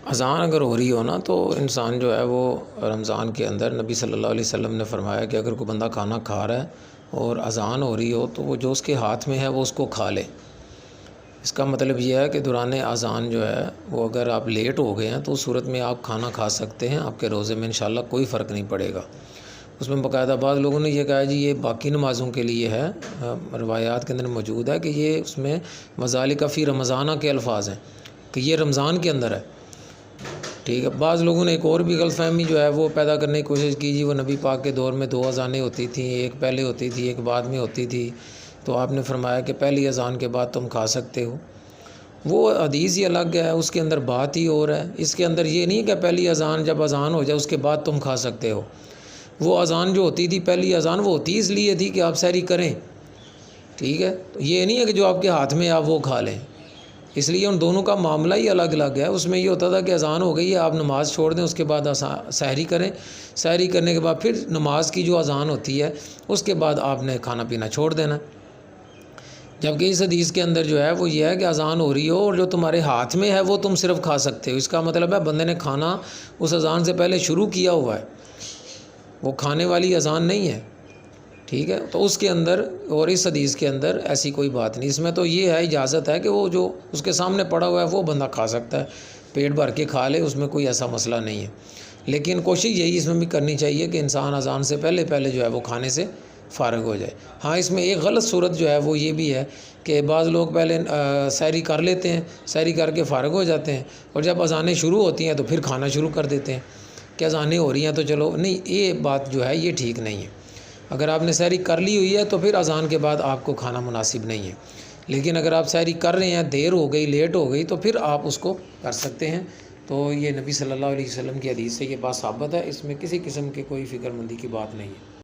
اذان اگر ہو رہی ہو نا تو انسان جو ہے وہ رمضان کے اندر نبی صلی اللہ علیہ وسلم نے فرمایا کہ اگر کوئی بندہ کھانا کھا رہا ہے اور اذان ہو رہی ہو تو وہ جو اس کے ہاتھ میں ہے وہ اس کو کھا لے۔ اس کا مطلب یہ ہے کہ دوران اذان جو ہے وہ اگر آپ لیٹ ہو گئے ہیں تو اس صورت میں آپ کھانا کھا سکتے ہیں، آپ کے روزے میں انشاءاللہ کوئی فرق نہیں پڑے گا۔ اس میں باقاعدہ بعض لوگوں نے یہ کہا جی یہ باقی نمازوں کے لیے ہے، روایات کے اندر موجود ہے کہ یہ اس میں وذالک فی رمضانہ کے الفاظ ہیں کہ یہ رمضان کے اندر ہے، ٹھیک ہے۔ بعض لوگوں نے ایک اور بھی غلط فہمی جو ہے وہ پیدا کرنے کی کوشش کی، جی وہ نبی پاک کے دور میں 2 اذانیں ہوتی تھیں، ایک پہلے ہوتی تھی ایک بعد میں ہوتی تھی، تو آپ نے فرمایا کہ پہلی اذان کے بعد تم کھا سکتے ہو۔ وہ حدیث ہی الگ ہے، اس کے اندر بات ہی اور ہے۔ اس کے اندر یہ نہیں کہ پہلی اذان جب اذان ہو جائے اس کے بعد تم کھا سکتے ہو۔ وہ اذان جو ہوتی تھی پہلی اذان وہ ہوتی اس لیے تھی کہ آپ سحری کریں، ٹھیک ہے۔ تو یہ نہیں ہے کہ جو آپ کے ہاتھ میں آپ وہ کھا لیں، اس لیے ان دونوں کا معاملہ ہی الگ الگ ہے۔ اس میں یہ ہوتا تھا کہ اذان ہو گئی ہے آپ نماز چھوڑ دیں، اس کے بعد سحری کریں، سحری کرنے کے بعد پھر نماز کی جو اذان ہوتی ہے اس کے بعد آپ نے کھانا پینا چھوڑ دینا۔ جبکہ اس حدیث کے اندر جو ہے وہ یہ ہے کہ اذان ہو رہی ہو اور جو تمہارے ہاتھ میں ہے وہ تم صرف کھا سکتے ہو۔ اس کا مطلب ہے بندے نے کھانا اس اذان سے پہلے شروع کیا ہوا ہے، وہ کھانے والی اذان نہیں ہے، ٹھیک ہے۔ تو اس کے اندر اور اس حدیث کے اندر ایسی کوئی بات نہیں۔ اس میں تو یہ ہے اجازت ہے کہ وہ جو اس کے سامنے پڑا ہوا ہے وہ بندہ کھا سکتا ہے، پیٹ بھر کے کھا لے، اس میں کوئی ایسا مسئلہ نہیں ہے۔ لیکن کوشش یہی اس میں بھی کرنی چاہیے کہ انسان اذان سے پہلے جو ہے وہ کھانے سے فارغ ہو جائے۔ ہاں اس میں ایک غلط صورت جو ہے وہ یہ بھی ہے کہ بعض لوگ پہلے سحری کر لیتے ہیں، سحری کر کے فارغ ہو جاتے ہیں، اور جب اذانیں شروع ہوتی ہیں تو پھر کھانا شروع کر دیتے ہیں کہ اذانیں ہو رہی ہیں تو چلو، نہیں، یہ بات جو ہے یہ ٹھیک نہیں ہے۔ اگر آپ نے سحری کر لی ہوئی ہے تو پھر اذان کے بعد آپ کو کھانا مناسب نہیں ہے، لیکن اگر آپ سحری کر رہے ہیں، دیر ہو گئی، لیٹ ہو گئی، تو پھر آپ اس کو کر سکتے ہیں۔ تو یہ نبی صلی اللہ علیہ وسلم کی حدیث سے یہ بات ثابت ہے، اس میں کسی قسم کی کوئی فکر مندی کی بات نہیں ہے۔